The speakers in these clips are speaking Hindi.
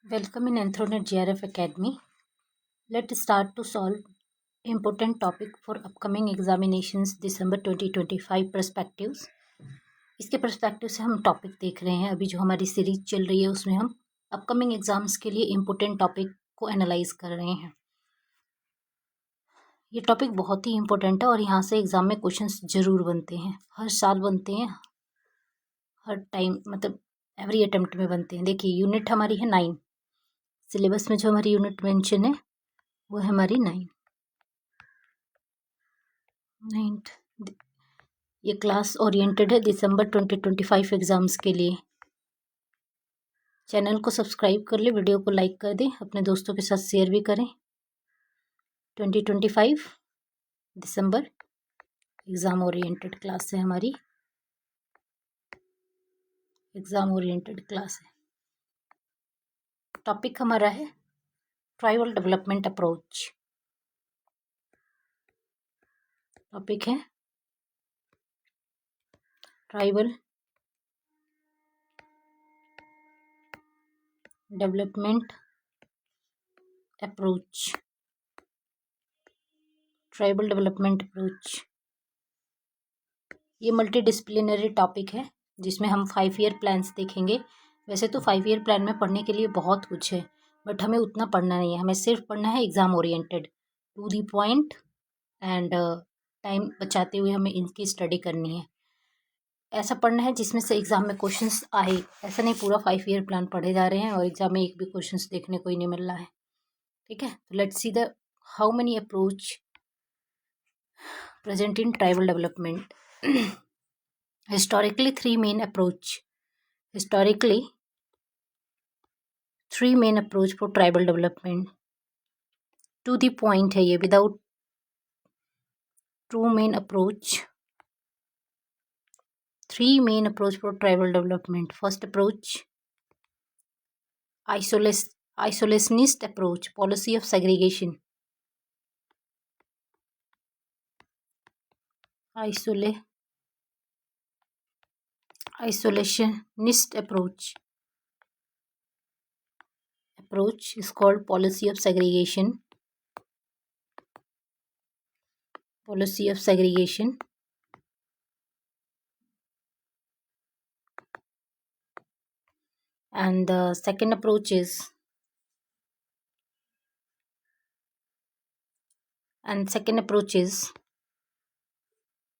Welcome in Anthronet GRF Academy. Let's start to solve important topic for upcoming examinations December 2025 perspectives. इसके पर्सपेक्टिव से हम टॉपिक देख रहे हैं। अभी जो हमारी सीरीज चल रही है उसमें हम अपकमिंग एग्जाम्स के लिए इम्पोर्टेंट टॉपिक को एनालाइज कर रहे हैं। ये टॉपिक बहुत ही इम्पोर्टेंट है और यहाँ से एग्जाम में क्वेश्चंस जरूर बनते हैं, हर साल बनते हैं, हर टाइम मतलब एवरी अटेम्प्ट में बनते हैं। देखिए यूनिट हमारी है 9, सिलेबस में जो हमारी यूनिट मेंशन है वो है हमारी 9th। ये क्लास ओरिएंटेड है दिसंबर 2025 एग्ज़ाम्स के लिए। चैनल को सब्सक्राइब कर ले, वीडियो को लाइक कर दें, अपने दोस्तों के साथ शेयर भी करें। 2025 दिसंबर एग्ज़ाम ओरिएंटेड क्लास है हमारी, एग्ज़ाम ओरिएंटेड क्लास है। टॉपिक हमारा है ट्राइबल डेवलपमेंट अप्रोच। टॉपिक है tribal development approach. Tribal development approach ये मल्टी डिसिप्लिनरी टॉपिक है जिसमें हम 5 ईयर प्लान्स देखेंगे। वैसे तो 5 ईयर प्लान में पढ़ने के लिए बहुत कुछ है, बट हमें उतना पढ़ना नहीं है। हमें सिर्फ पढ़ना है exam oriented, to the point and time बचाते हुए हमें इनकी स्टडी करनी है। ऐसा पढ़ना है जिसमें से एग्ज़ाम में क्वेश्चंस आए। ऐसा नहीं पूरा 5 ईयर प्लान पढ़े जा रहे हैं और एग्ज़ाम में एक भी क्वेश्चंस देखने को ही नहीं मिल रहा है। ठीक है, तो let's see the how many approach present in tribal development. Historically, three main approach for tribal development. To the point है ये, without two main approach. Three main approach for tribal development. First approach, isolationist approach, policy of segregation. Isolationist approach is called policy of segregation. And the second approach is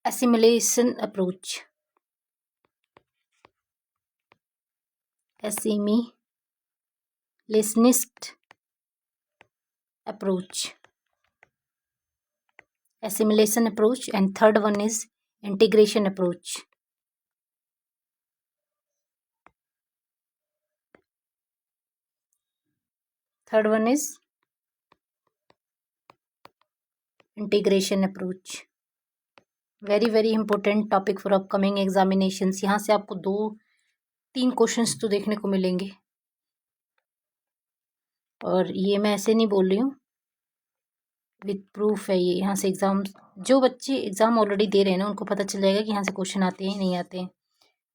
assimilation approach. Assimilationist approach. Assimilation approach. And third one is integration approach. Third one is integration approach. Very very important topic for upcoming examinations. यहाँ से आपको 2-3 क्वेश्चंस तो देखने को मिलेंगे, और ये मैं ऐसे नहीं बोल रही हूँ, विद प्रूफ है ये। यहाँ से एग्ज़ाम, जो बच्चे एग्ज़ाम ऑलरेडी दे रहे हैं ना, उनको पता चल जाएगा कि यहाँ से क्वेश्चन आते हैं नहीं आते हैं,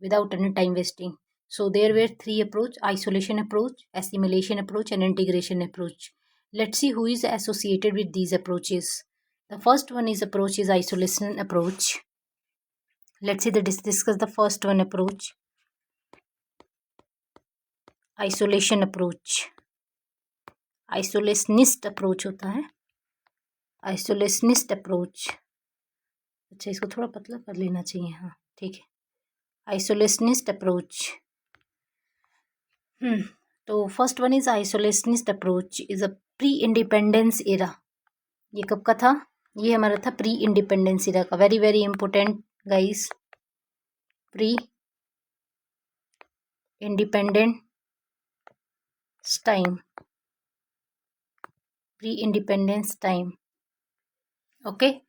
without any time wasting. So there were 3 approach: isolation approach, assimilation approach, and integration approach. Let's see who is associated with these approaches. The first one is isolation approach. Let's see discuss the first one approach. Isolation approach. Isolationist approach होता है. Isolationist approach. अच्छा, इसको थोड़ा पतला कर लेना चाहिए. हाँ ठीक है. Isolationist approach. तो first one is isolationist approach is a pre independence era. ये कब का था? ये हमारा था प्री इंडिपेंडेंस एरा का. Very very important guys. Pre independence time. Okay,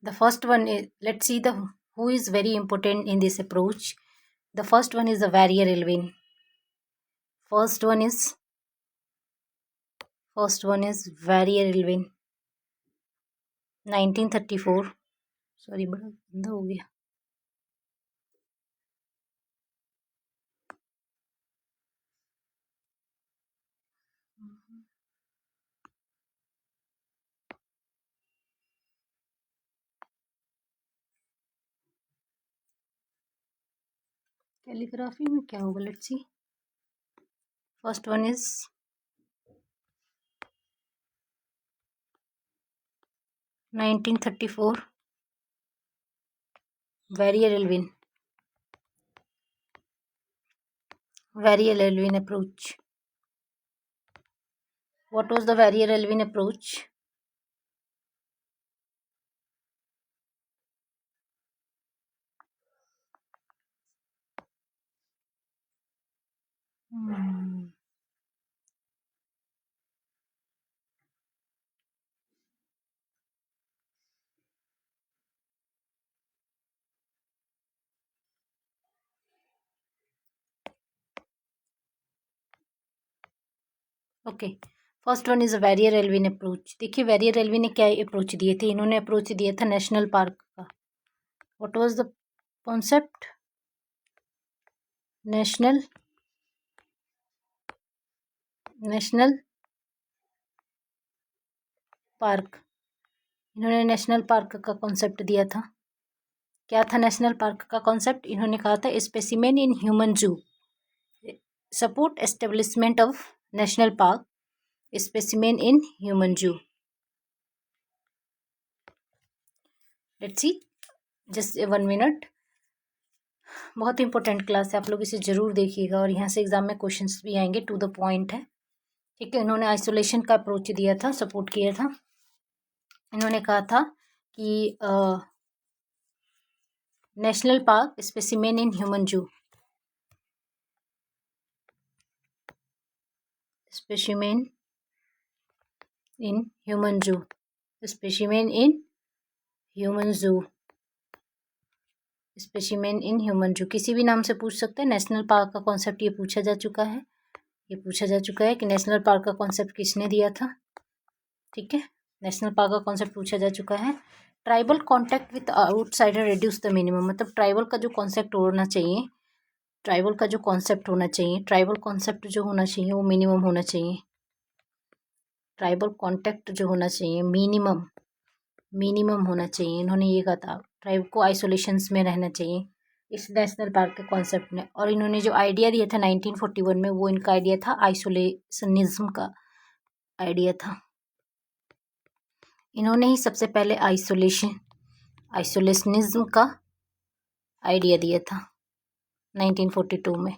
the first one is, let's see the who is very important in this approach. The first one is the Warrior Elwin. First one is Warrior Elwin, 1934. Sorry, बड़ा गंदा हो गया. कैलीग्राफी में क्या होगा, let's see. First one is nineteen 34 Verrier-Elwin approach. What was the Verrier-Elwin approach? Okay, first one is a Verrier-Elwin approach. देखिए Verrier-Elwin ने क्या अप्रोच दिए थे, इन्होंने अप्रोच दिया था नेशनल पार्क का। What was the concept? National park. इन्होंने नेशनल पार्क का कॉन्सेप्ट दिया था। क्या था नेशनल पार्क का कॉन्सेप्ट? इन्होंने कहा था specimen in human zoo, support establishment of national park, specimen in human zoo. Let's see, just 1 minute. बहुत इंपॉर्टेंट क्लास है, आप लोग इसे जरूर देखिएगा और यहाँ से एग्जाम में क्वेश्चंस भी आएंगे, टू द पॉइंट है। ठीक है, इन्होंने आइसोलेशन का अप्रोच दिया था, सपोर्ट किया था। इन्होंने कहा था कि national park specimen in human जू, स्पेसिमेन इन ह्यूमन जू, स्पेसिमेन इन ह्यूमन जू, स्पेसिमेन इन ह्यूमन जू, किसी भी नाम से पूछ सकते हैं। नेशनल पार्क का कॉन्सेप्ट ये पूछा जा चुका है, कि नेशनल पार्क का कॉन्सेप्ट किसने दिया था। ठीक है, नेशनल पार्क का कॉन्सेप्ट पूछा जा चुका है। Tribal contact with outsider reduce the minimum, मतलब ट्राइबल का जो कॉन्सेप्ट होना चाहिए, ट्राइबल कॉन्सेप्ट जो होना चाहिए वो मिनिमम होना चाहिए। ट्राइबल कॉन्टैक्ट जो होना चाहिए मिनिमम होना चाहिए। इन्होंने ये कहा था, ट्राइब को आइसोलेशंस में रहना चाहिए इस नेशनल पार्क के कॉन्सेप्ट में। और इन्होंने जो आइडिया दिया था 1941 में, वो इनका आइडिया था आइसोलेशनिज्म का आइडिया था। इन्होंने ही सबसे पहले आइसोलेशनिज्म का आइडिया दिया था 1942 में।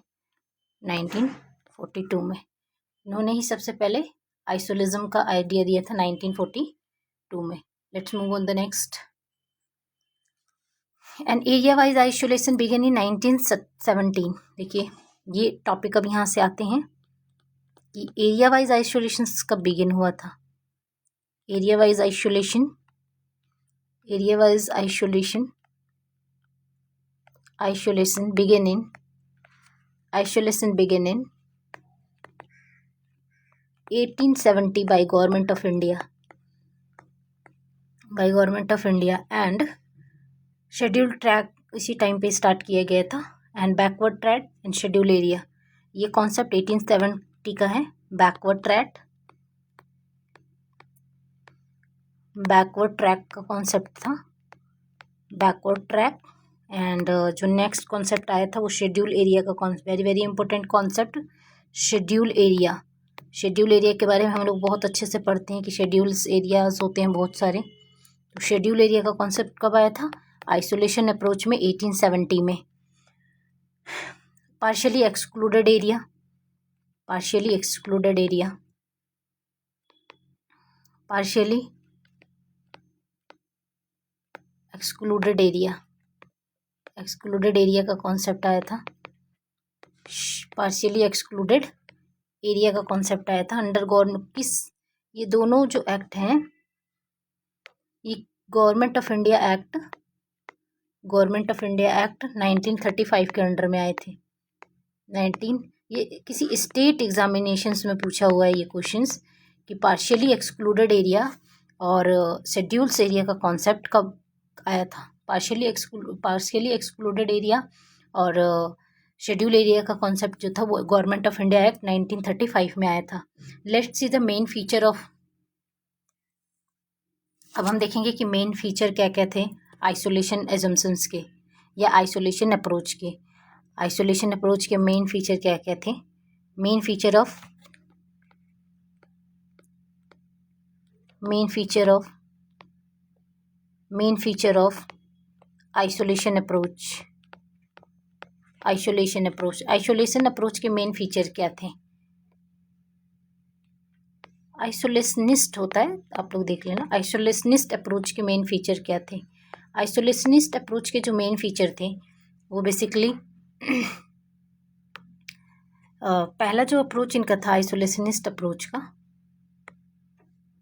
इन्होंने ही सबसे पहले आइसोलिज्म का आइडिया दिया था 1942 में। Let's move on the next. And area wise isolation began in 1917। देखिए ये टॉपिक अब यहाँ से आते हैं कि एरिया वाइज आइसोलेशन कब बिगिन हुआ था। Area wise isolation begin in 1870 by government of India and schedule track इसी टाइम पे स्टार्ट किया गया था। And backward track and schedule area, ये कॉन्सेप्ट 1870 का है। बैकवर्ड ट्रैक का कॉन्सेप्ट था, बैकवर्ड ट्रैक। एंड जो नेक्स्ट कॉन्सेप्ट आया था वो शेड्यूल एरिया का concept, very very important concept, schedule area के बारे में हम लोग बहुत अच्छे से पढ़ते हैं कि शेड्यूल्स एरियाज होते हैं बहुत सारे। तो शेड्यूल एरिया का कॉन्सेप्ट कब आया था? आइसोलेशन अप्रोच में 1870 में। Partially excluded area, excluded area का कॉन्सेप्ट आया था। पार्शियली एक्सक्लूडेड एरिया का कॉन्सेप्ट आया था अंडर गवर्नमेंट। ये दोनों जो एक्ट हैं, ये गवर्नमेंट ऑफ इंडिया एक्ट 1935 के अंडर में आए थे। ये किसी स्टेट एग्जामिनेशंस में पूछा हुआ है ये क्वेश्चंस कि पार्शियली एक्सक्लूडेड एरिया और शेड्यूल्स एरिया का कॉन्सेप्ट कब आया था। पार्शियली एक्सक्लूडेड एरिया और शेड्यूल एरिया का कॉन्सेप्ट जो था वो गवर्नमेंट ऑफ इंडिया एक्ट 1935 में आया था। Let's see the main feature of, अब हम देखेंगे कि मेन फीचर क्या क्या थे आइसोलेशन एजम्पशंस के या आइसोलेशन अप्रोच के। आइसोलेशन अप्रोच के मेन फीचर क्या क्या थे? Main feature of isolation approach के मेन फीचर क्या थे? आइसोलेशनिस्ट होता है, आप लोग देख लेना। आइसोलेशनिस्ट अप्रोच के मेन फीचर क्या थे? आइसोलेशनिस्ट अप्रोच के जो मेन फीचर थे वो बेसिकली पहला जो अप्रोच इनका था आइसोलेशनिस्ट अप्रोच का,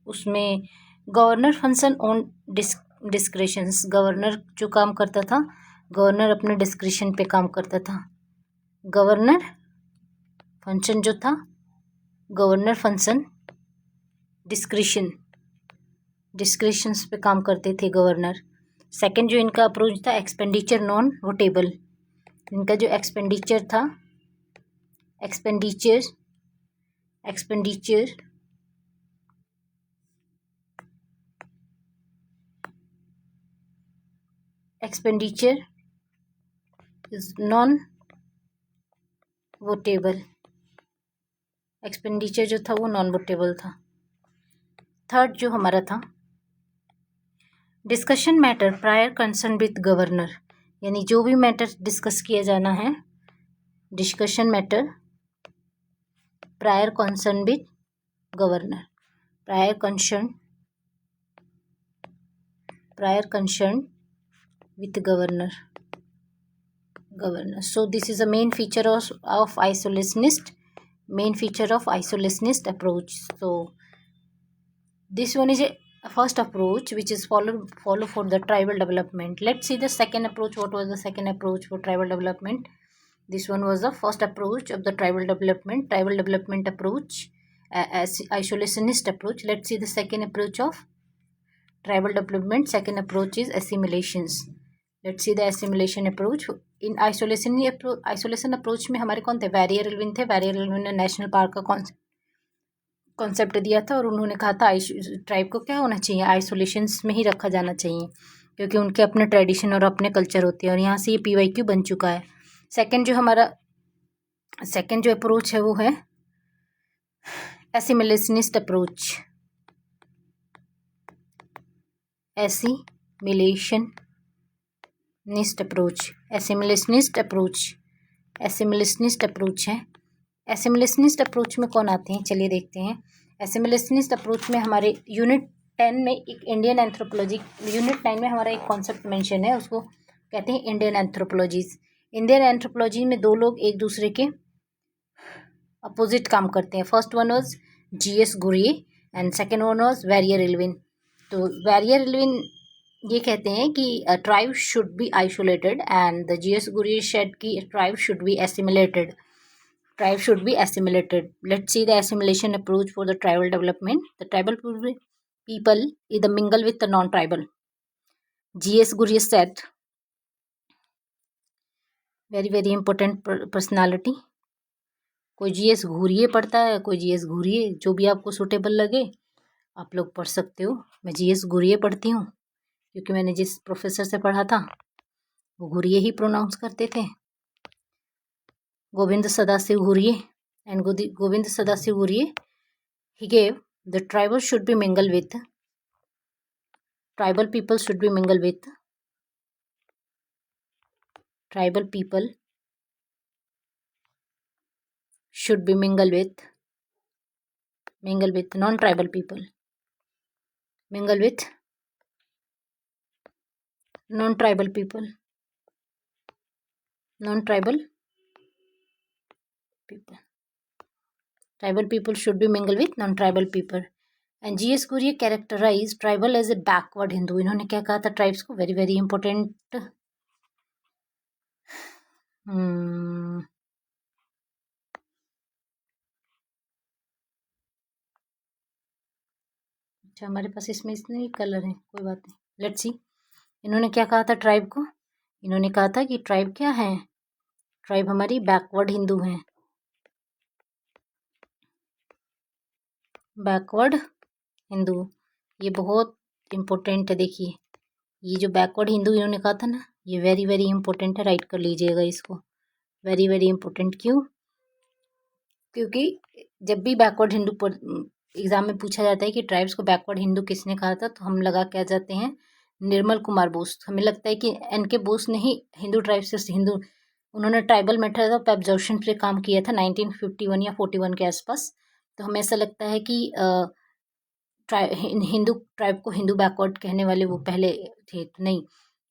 उसमें गवर्नर फंक्शन ऑन डिस्क्रिशंस, गवर्नर जो काम करता था, गवर्नर अपने डिस्क्रिशन पे काम करता था। गवर्नर फंक्शन जो था, गवर्नर फंक्शन डिस्क्रिशंस पे काम करते थे गवर्नर। सेकंड जो इनका अप्रोच था एक्सपेंडिचर नॉन वोटेबल, इनका जो एक्सपेंडिचर था, expenditure is non votable, expenditure जो था वो नॉन वोटेबल था। थर्ड जो हमारा था discussion matter prior concern with governor, यानी जो भी मैटर डिस्कस किया जाना है, discussion matter prior concern with governor, prior concern with governor. So this is a main feature of isolationist approach. So this one is a first approach which is follow for the tribal development. Let's see the second approach. What was the second approach for tribal development? This one was the first approach of the tribal development approach, as isolationist approach. Let's see the second approach of tribal development. Second approach is assimilations. Let's see the assimilation approach. In isolation approach में हमारे कौन थे? वैरियर एल्विन थे। वैरियर एल्विन ने नेशनल पार्क का कॉन्सेप्ट दिया था और उन्होंने कहा था ट्राइब को क्या होना चाहिए, आइसोलेशंस में ही रखा जाना चाहिए, क्योंकि उनके अपने ट्रेडिशन और अपने कल्चर होते हैं। और यहाँ से ये PYQ बन चुका है। सेकंड जो अप्रोच है वो है एसिमिलेशनिस्ट अप्रोच। एसिमिलेशनिस्ट अप्रोच है। एसिमिलेशनिस्ट अप्रोच में कौन आते हैं, चलिए देखते हैं। एसिमिलेशनिस्ट अप्रोच में हमारे यूनिट 10 में एक इंडियन एंथ्रोपोलॉजी, यूनिट 9 में हमारा एक कॉन्सेप्ट मेंशन है, उसको कहते हैं इंडियन एंथ्रोपोलॉजीज। इंडियन एंथ्रोपोलॉजी में दो लोग एक दूसरे के अपोजिट काम करते हैं। First one was GS Ghurye and second one was Verrier Elwin. तो वैरियर एल्विन ये कहते हैं कि tribe should be isolated and the GS Ghurye said कि tribe should be assimilated. Let's see the assimilation approach for the tribal development. The tribal people either mingle with the non-tribal. GS Ghurye said, very important personality. कोई GS घूरिये पढ़ता है, कोई GS घूरिये, जो भी आपको सुटेबल लगे आप लोग पढ़ सकते हो। मैं GS घूरिये पढ़ती हूँ क्योंकि मैंने जिस प्रोफेसर से पढ़ा था वो घूरिये ही प्रोनाउंस करते थे, Govind Sadashiv Ghurye. And Govind Sadashiv Ghurye he gave the tribal people should be mingled with tribal people should be mingled with non-tribal people, mingle with non-tribal people. Tribal people should be mingled with non-tribal people. And GS Ghurye characterized tribal as a backward Hindu. इन्होंने क्या कहा था ट्राइब्स को? very important. अच्छा, हमारे पास इसमें इतने कलर हैं, कोई बात नहीं। लेट्स सी, इन्होंने क्या कहा था ट्राइब को? इन्होंने कहा था कि ट्राइब क्या है? ट्राइब हमारी बैकवर्ड हिंदू हैं। बैकवर्ड हिंदू, ये बहुत इम्पोर्टेंट है। देखिए, ये जो बैकवर्ड हिंदू इन्होंने कहा था ना, ये वेरी इंपॉर्टेंट है, राइट कर लीजिएगा इसको। Very very important. क्यों? क्योंकि जब भी बैकवर्ड हिंदू पर एग्जाम में पूछा जाता है कि ट्राइब्स को बैकवर्ड हिंदू किसने कहा था, तो हम लगा के आ जाते हैं निर्मल कुमार बोस। हमें लगता है कि एन.के. बोस ने ही हिंदू ट्राइब्स से हिंदू, उन्होंने ट्राइबल मेथड ऑफ एब्जॉर्प्शन पे काम किया था 1951 या 41 के आसपास। तो हमें ऐसा लगता है कि हिंदू ट्राइब को हिंदू बैकवर्ड कहने वाले वो पहले थे। तो नहीं,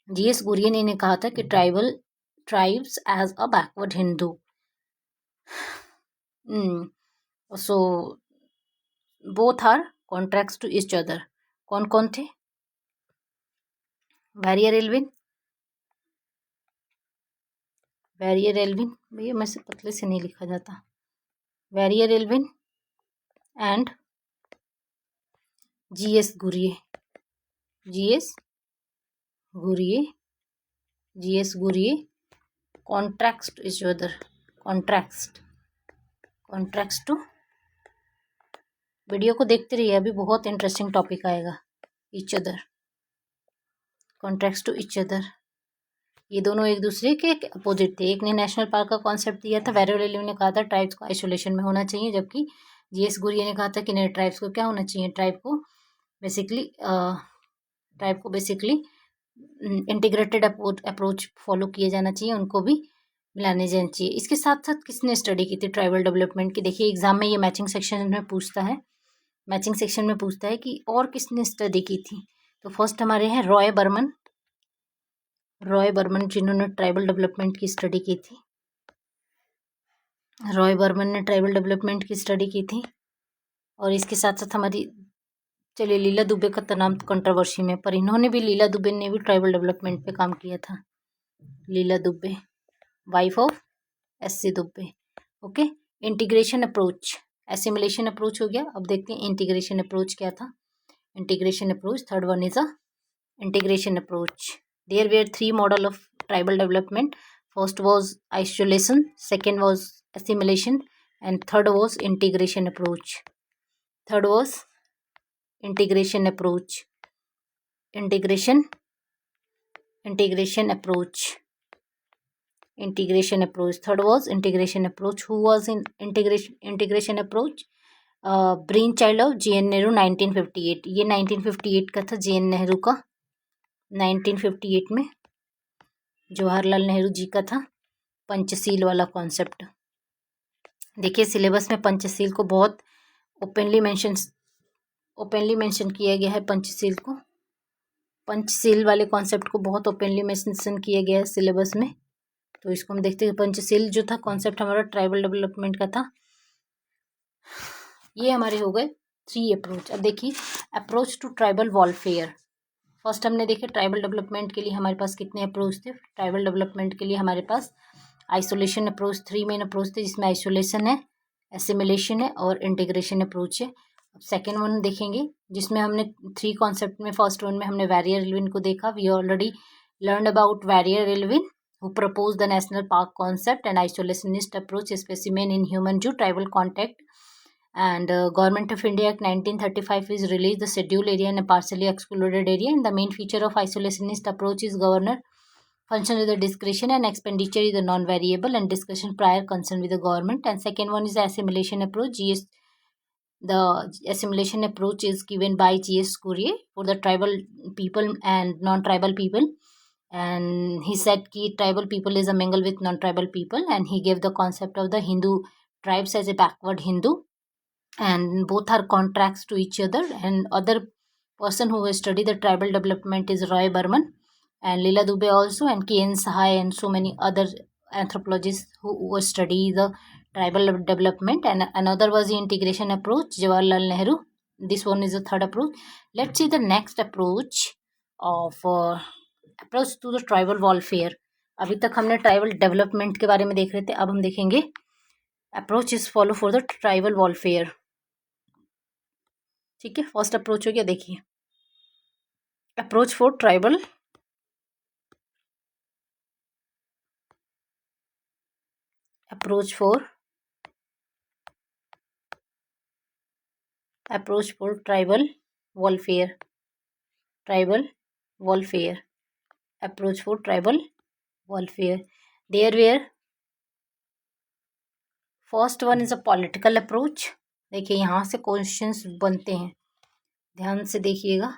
जी.एस. कुरियन ने कहा था कि tribes as a backward Hindu. So both are contracts to each other. कौन कौन थे? बैरियर एल्विन, बैरियर एल्विन, भैया मैं से पतले से नहीं लिखा जाता। Verrier Elwin and G S. Ghurye, G S. Ghurye, G S. Ghurye, contracts to each other, contracts to. Video को देखते रहिए, अभी बहुत इंटरेस्टिंग टॉपिक आएगा। Each other, contracts to each other, ये दोनों एक दूसरे के अपोजिट थे। एक ने नेशनल पार्क का कॉन्सेप्ट दिया था, बैरियर एल्विन ने कहा था ट्राइब्स को आइसोलेशन में होना चाहिए, जबकि जी.एस. गुरिये ने कहा था कि नहीं, ट्राइब्स को क्या होना चाहिए, ट्राइब को बेसिकली इंटीग्रेटेड अप्रोच फॉलो किया जाना चाहिए, उनको भी मिलाने जाना चाहिए। इसके साथ साथ किसने स्टडी की थी ट्राइबल डेवलपमेंट की? देखिए एग्जाम में ये मैचिंग सेक्शन में पूछता है, मैचिंग सेक्शन में पूछता है कि और किसने स्टडी की थी। तो फर्स्ट हमारे हैं रॉय बर्मन, जिन्होंने ट्राइबल डेवलपमेंट की स्टडी की थी। रॉय बर्मन ने ट्राइबल डेवलपमेंट की स्टडी की थी। और इसके साथ साथ हमारी, चलिए लीला दुबे का तो नाम कंट्रोवर्सी में, पर इन्होंने भी, लीला दुबे ने भी ट्राइबल डेवलपमेंट पे काम किया था। Leela Dube, wife of S C. Dube. Okay, integration approach, assimilation approach हो गया। अब देखते हैं इंटीग्रेशन अप्रोच क्या था। Integration approach, third one is a integration approach. There were 3 model of tribal development. First was isolation, second was assimilation, and third was integration approach. Third was integration approach. Integration approach. Integration approach. Third was integration approach. Who was in integration approach? Brain child of JN. Nehru 1958। ये 1958 का था जे.एन. नेहरू का। 1958 में जवाहरलाल नेहरू जी का था पंचशील वाला कॉन्सेप्ट। देखिए सिलेबस में पंचशील को बहुत ओपनली मेंशन किया गया है। पंचशील वाले कॉन्सेप्ट को बहुत ओपनली मेंशन किया गया है सिलेबस में। तो इसको हम देखते हैं। पंचशील जो था कॉन्सेप्ट हमारा ट्राइबल डेवलपमेंट का था। ये हमारे हो गए 3 अप्रोच। अब देखिए approach to tribal welfare. First हमने देखे ट्राइबल डेवलपमेंट के लिए हमारे पास कितने अप्रोच थे। ट्राइबल डेवलपमेंट के लिए हमारे पास आइसोलेशन अप्रोच, 3 मेन अप्रोच थे, जिसमें आइसोलेशन है, एसिमिलेशन है और इंटीग्रेशन अप्रोच है। अब सेकेंड वन देखेंगे जिसमें हमने 3 कॉन्सेप्ट में, फर्स्ट वन में हमने बैरियर एल्विन को देखा। We already learn about Verrier Elwin who proposed the national park concept and isolationist approach specimen in human Jew tribal contact. And Government of India Act 1935 is released the scheduled area and a partially excluded area. And the main feature of isolationist approach is governor function with the discretion and expenditure is the non-variable and discussion prior concern with the government. And second one is the assimilation approach. The assimilation approach is given by G.S. Kurie for the tribal people and non-tribal people. And he said कि tribal people is a mingle with non-tribal people, and he gave the concept of the Hindu tribes as a backward Hindu, and both are contracts to each other. And other person who has studied the tribal development is Roy Burman and Leela Dubey also, and K.N. Sahai and so many other anthropologists who study the tribal development. And another was the integration approach, Jawaharlal Nehru. This one is the third approach. Let's see the next approach of approach to the tribal welfare. अभी तक हमने ट्राइबल डेवलपमेंट के बारे में देख रहे थे, अब हम देखेंगे approach is follow for the tribal warfare. ठीक है, फर्स्ट अप्रोच हो गया। देखिए approach for tribal warfare, approach for tribal welfare. There were first one is a political approach. देखिए यहाँ से क्वेश्चंस बनते हैं, ध्यान से देखिएगा।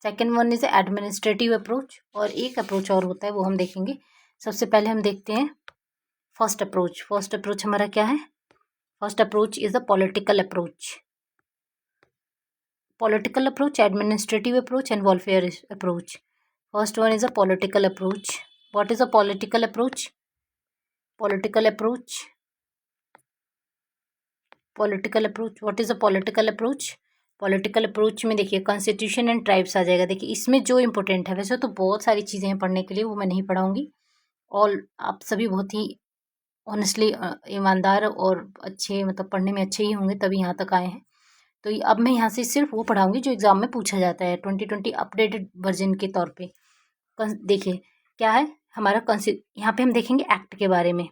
Second one is administrative approach, और एक अप्रोच और होता है वो हम देखेंगे। सबसे पहले हम देखते हैं फर्स्ट अप्रोच। फर्स्ट अप्रोच हमारा क्या है? First approach is a political approach. Political approach, administrative approach, and welfare approach. First one is a political approach. What is a political approach? Political approach. Political approach. What is a political approach? Political approach में देखिए कॉन्स्टिट्यूशन एंड ट्राइब्स आ जाएगा। देखिए इसमें जो इंपॉर्टेंट है, वैसे तो बहुत सारी चीज़ें हैं पढ़ने के लिए, वो मैं नहीं पढ़ाऊँगी। और आप सभी बहुत ही ऑनेस्टली ईमानदार और अच्छे, मतलब पढ़ने में अच्छे ही होंगे, तभी यहाँ तक आए हैं। तो अब मैं यहाँ से सिर्फ वो पढ़ाऊँगी जो एग्ज़ाम में पूछा जाता है 2020 अपडेटेड वर्जन के तौर पे। देखिए क्या है हमारा यहाँ पे हम देखेंगे एक्ट के बारे में।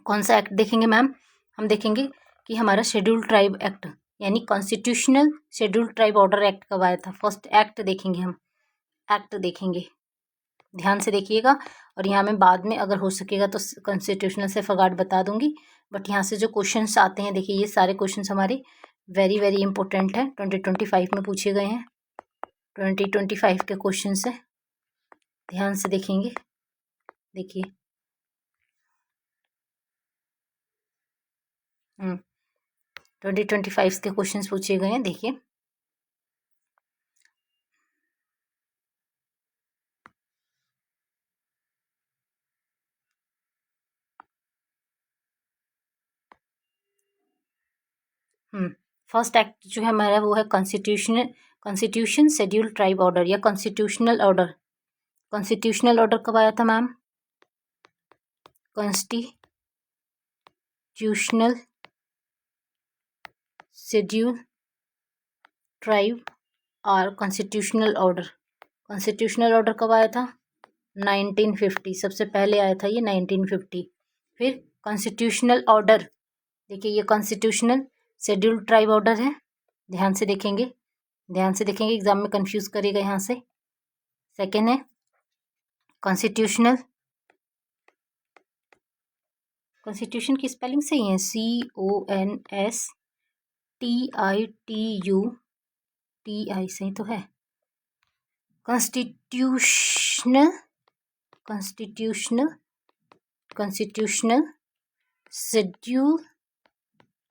कौन सा एक्ट देखेंगे मैम? हम देखेंगे कि हमारा शेड्यूल ट्राइब एक्ट, यानी constitutional schedule tribe order act कब आया था। फर्स्ट एक्ट देखेंगे हम, एक्ट देखेंगे, ध्यान से देखिएगा। और यहाँ में बाद में अगर हो सकेगा तो कॉन्स्टिट्यूशनल से फगाट बता दूंगी। बट यहाँ से जो क्वेश्चंस आते हैं, देखिए ये सारे क्वेश्चंस हमारे वेरी वेरी इंपॉर्टेंट है, 2025 में पूछे गए हैं। 2025 के क्वेश्चंस है, ध्यान से देखेंगे। देखिए 2025 के क्वेश्चंस पूछे गए हैं, देखिए। फर्स्ट एक्ट जो है हमारा वो है कॉन्स्टिट्यूशन शेड्यूल ट्राइब ऑर्डर या कॉन्स्टिट्यूशनल ऑर्डर। कॉन्स्टिट्यूशनल ऑर्डर कब आया था मैम? कॉन्स्टिट्यूशनल शेड्यूल ट्राइब और कॉन्स्टिट्यूशनल ऑर्डर। कॉन्स्टिट्यूशनल ऑर्डर कब आया था? 1950, सबसे पहले आया था ये 1950। फिर कॉन्स्टिट्यूशनल ऑर्डर, देखिए ये कॉन्स्टिट्यूशनल शेड्यूल ट्राइब ऑर्डर है, ध्यान से देखेंगे, ध्यान से देखेंगे, एग्जाम में कंफ्यूज करेगा यहाँ से। सेकेंड है कॉन्स्टिट्यूशनल, कॉन्स्टिट्यूशन की स्पेलिंग सही है, CONSTITUTI, सही तो है। Constitutional schedule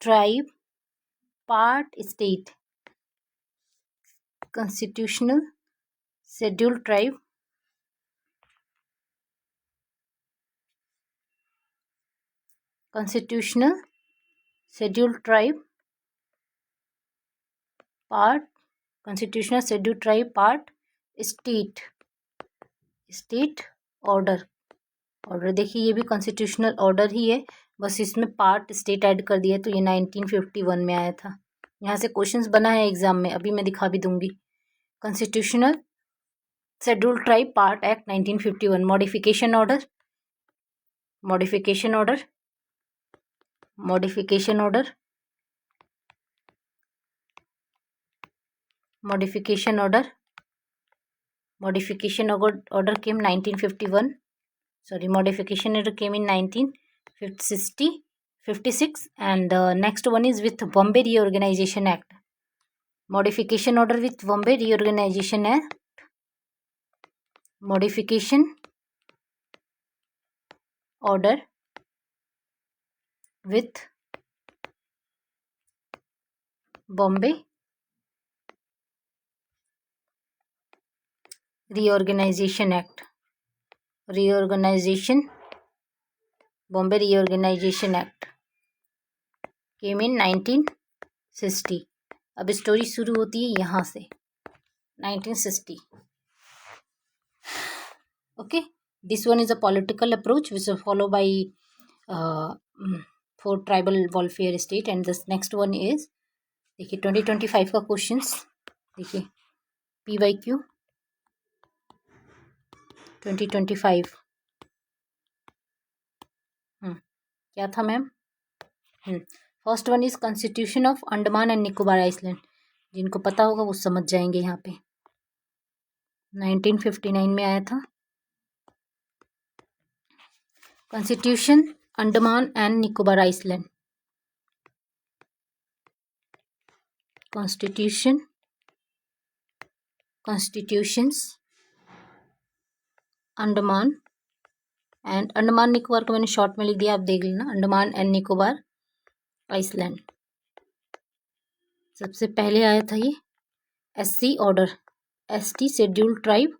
tribe part state, constitutional schedule tribe constitutional schedule tribe part, constitutional schedule tribe part state order. देखिए ये भी कॉन्स्टिट्यूशनल ऑर्डर ही है, बस इसमें पार्ट स्टेट ऐड कर दिया, तो ये 1951 में आया था। यहाँ से क्वेश्चंस बना है एग्जाम में, अभी मैं दिखा भी दूंगी। Constitutional schedule tribe part act 1951, modification order, modification order, modification order, modification order, modification order came 1951, sorry, modification order came in 1956, and next one is with Bombay Reorganization Act. Modification order with Bombay Reorganization Act, modification order with Bombay Reorganization Act, Bombay Reorganization Act came in 1960। अब स्टोरी शुरू होती है यहाँ से 1960। Okay, this one is a political approach which is followed by for tribal welfare state, and this next one is, देखिए 2025 का क्वेश्चंस, देखिए PYQ 2025 क्या था ma'am? First one is constitution of Andaman and Nicobar island, जिनको पता होगा वो समझ जाएंगे। यहाँ पे 1959 में आया था constitution Andaman and Nicobar island. Constitutions Andaman and Andaman Nicobar को मैंने शॉर्ट में लिख दिया, आप देख लेना, अंडमान एंड निकोबार आइसलैंड। सबसे पहले आया था ये SC order, ST scheduled tribe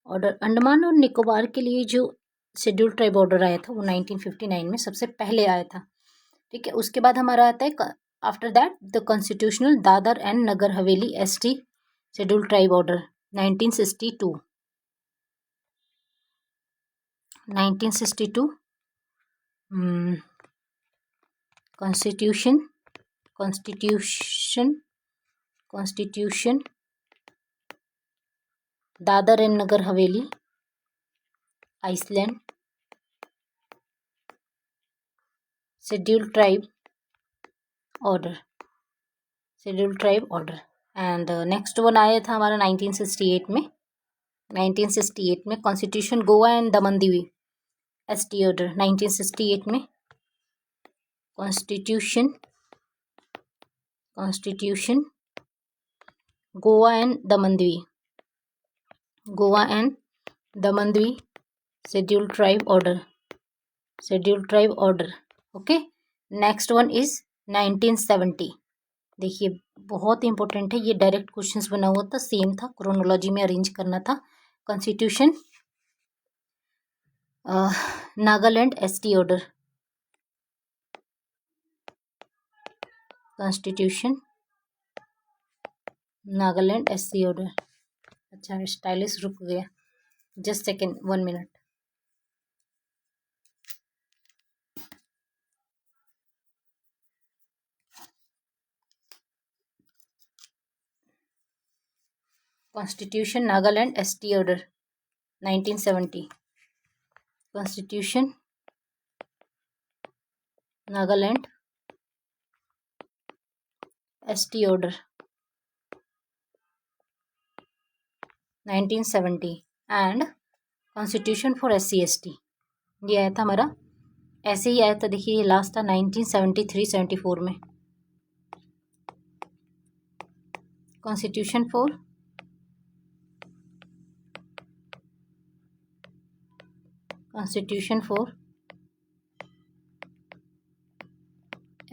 order. Andaman और निकोबार के लिए जो शेड्यूल्ड ट्राइब ऑर्डर आया था वो 1959 में सबसे पहले आया था, ठीक है। उसके बाद हमारा आता है after that the constitutional Dadar and Nagar Haveli ST scheduled tribe order 1962। 1962 constitution Dadar and Nagar Haveli island scheduled tribe order and next one आया था हमारा 1968 में। 1968 में constitution Goa and Daman Diu ST order. 1968 में constitution Goa and Daman Diu scheduled tribe order, okay. Next one is 1970। देखिए बहुत इंपॉर्टेंट है ये, डायरेक्ट क्वेश्चंस बना हुआ था, सेम था, क्रोनोलॉजी में अरेंज करना था। Constitution Nagaland ST order, constitution Nagaland SC order. अच्छा स्टाइलिश रुक गया, just second 1 minute. Constitution Nagaland ST order 1970। Constitution Nagaland ST order 1970 and constitution for SC ST ये आया था हमारा, ऐसे ही आया था, देखिए ये लास्ट था 1973-74 में। Constitution for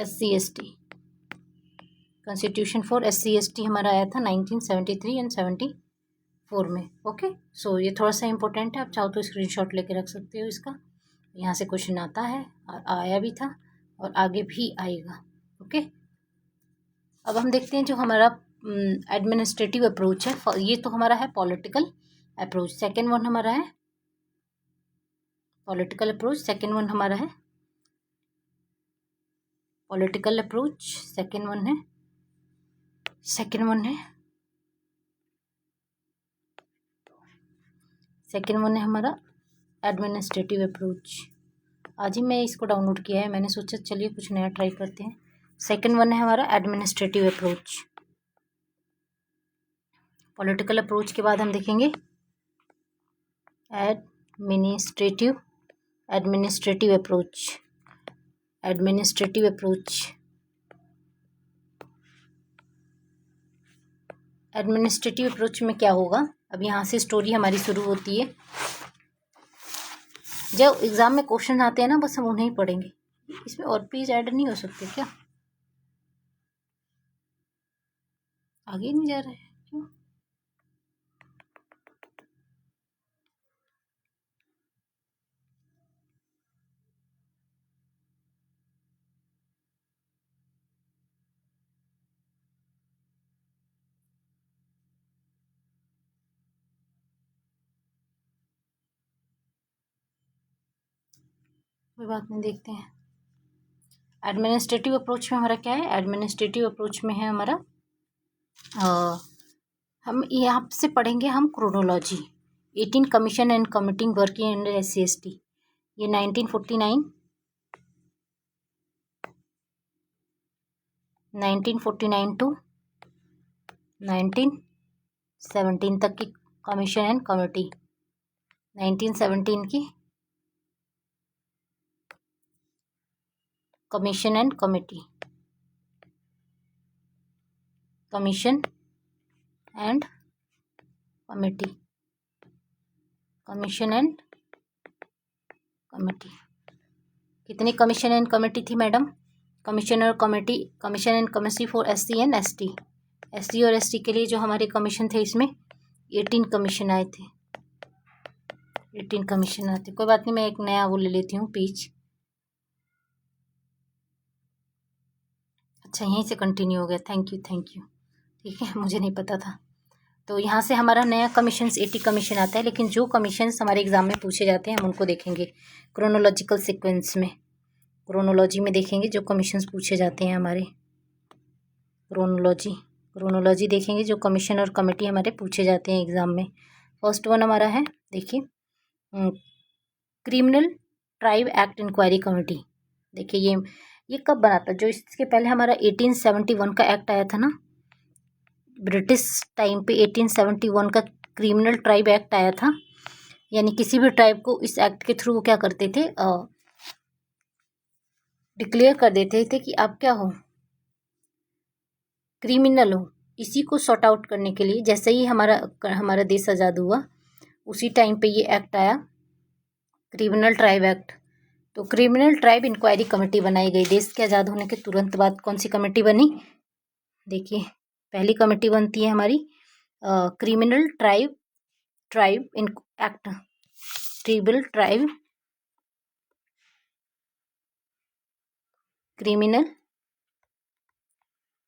SC ST, constitution for SC ST हमारा आया था 1973 एंड 74 में, ओके। सो ये थोड़ा सा इंपॉर्टेंट है, आप चाहो तो स्क्रीनशॉट लेके रख सकते हो इसका, यहाँ से क्वेश्चन आता है, आया भी था और आगे भी आएगा, ओके। अब हम देखते हैं जो हमारा एडमिनिस्ट्रेटिव अप्रोच है, ये तो हमारा है पॉलिटिकल अप्रोच। सेकेंड वन हमारा है पॉलिटिकल अप्रोच, सेकेंड वन हमारा है पॉलिटिकल अप्रोच, सेकेंड वन है हमारा एडमिनिस्ट्रेटिव अप्रोच। आज ही मैं इसको डाउनलोड किया है, मैंने सोचा चलिए कुछ नया ट्राई करते हैं। सेकेंड वन है हमारा एडमिनिस्ट्रेटिव अप्रोच। पॉलिटिकल अप्रोच के बाद हम देखेंगे एडमिनिस्ट्रेटिव अप्रोच। एडमिनिस्ट्रेटिव अप्रोच में क्या होगा, अब यहाँ से स्टोरी हमारी शुरू होती है। जब एग्जाम में क्वेश्चन आते हैं ना, बस हम उन्हें ही पढ़ेंगे, इसमें और पेज ऐड नहीं हो सकते क्या? आगे नहीं जा रहा है क्यों? कोई बात नहीं, देखते हैं। एडमिनिस्ट्रेटिव अप्रोच में हमारा क्या है, एडमिनिस्ट्रेटिव अप्रोच में है हमारा हम यहाँ से पढ़ेंगे हम chronology. 18 commission and committing working under SC ST, ये 1949 टू 1917 तक की कमीशन एंड कमेटी। 1917 की commission and committee, commission and committee, commission and committee. कितनी कमीशन एंड कमेटी थी मैडम? कमीशन और committee, commission and committee for SC and ST। SC और ST के लिए जो हमारे कमीशन थे इसमें 18 कमीशन आए थे, 18 कमीशन आए थे। कोई बात नहीं, मैं एक नया वो ले लेती हूँ पेज। अच्छा, यहीं से कंटिन्यू हो गया, थैंक यू ठीक है, मुझे नहीं पता था। तो यहाँ से हमारा नया कमीशंस 80 कमीशन आता है, लेकिन जो कमीशंस हमारे एग्जाम में पूछे जाते हैं हम उनको देखेंगे क्रोनोलॉजिकल सीक्वेंस में, क्रोनोलॉजी में देखेंगे जो कमीशंस पूछे जाते हैं हमारे। क्रोनोलॉजी देखेंगे जो कमीशन और कमेटी हमारे पूछे जाते हैं एग्जाम में। फर्स्ट वन हमारा है, देखिए, criminal tribe act inquiry committee. देखिए ये कब बना था? जो इसके पहले हमारा 1871 का एक्ट आया था ना, ब्रिटिश टाइम पे 1871 का क्रिमिनल ट्राइब एक्ट आया था। यानी किसी भी ट्राइब को इस एक्ट के थ्रू वो क्या करते थे, डिक्लेयर कर देते थे कि आप क्या हो, क्रिमिनल हो। इसी को सॉर्ट आउट करने के लिए जैसे ही हमारा देश आज़ाद हुआ उसी टाइम पे ये एक्ट आया, क्रिमिनल ट्राइब एक्ट। तो क्रिमिनल ट्राइब इंक्वायरी कमेटी बनाई गई देश के आज़ाद होने के तुरंत बाद। कौन सी कमेटी बनी? देखिए, पहली कमेटी बनती है हमारी criminal tribe act, tribal tribe criminal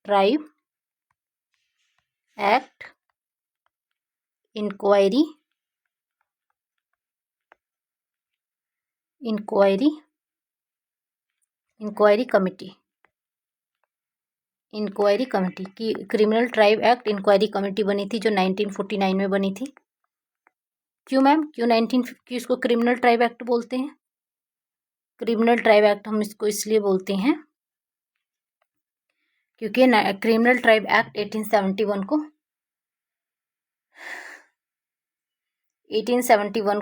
tribe act inquiry committee की criminal tribe act inquiry committee बनी थी, जो 1949 में बनी थी। क्यों मैम, क्यों इसको क्रिमिनल ट्राइब एक्ट बोलते हैं? क्रिमिनल ट्राइब एक्ट हम इसको इसलिए बोलते हैं क्योंकि क्रिमिनल ट्राइब एक्ट 1871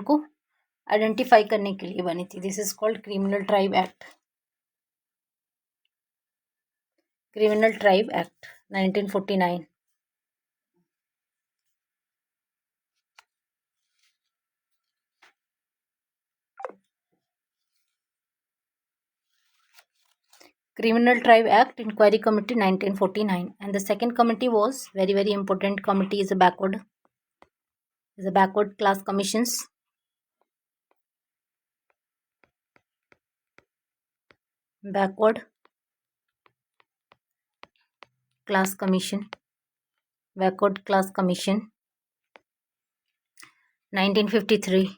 को आइडेंटिफाई करने के लिए बनी थी। This is called criminal tribe act, 1949। Criminal Tribe Act Inquiry Committee 1949, and the second committee was very important committee, is a backward class commissions. Backward class commission 1953।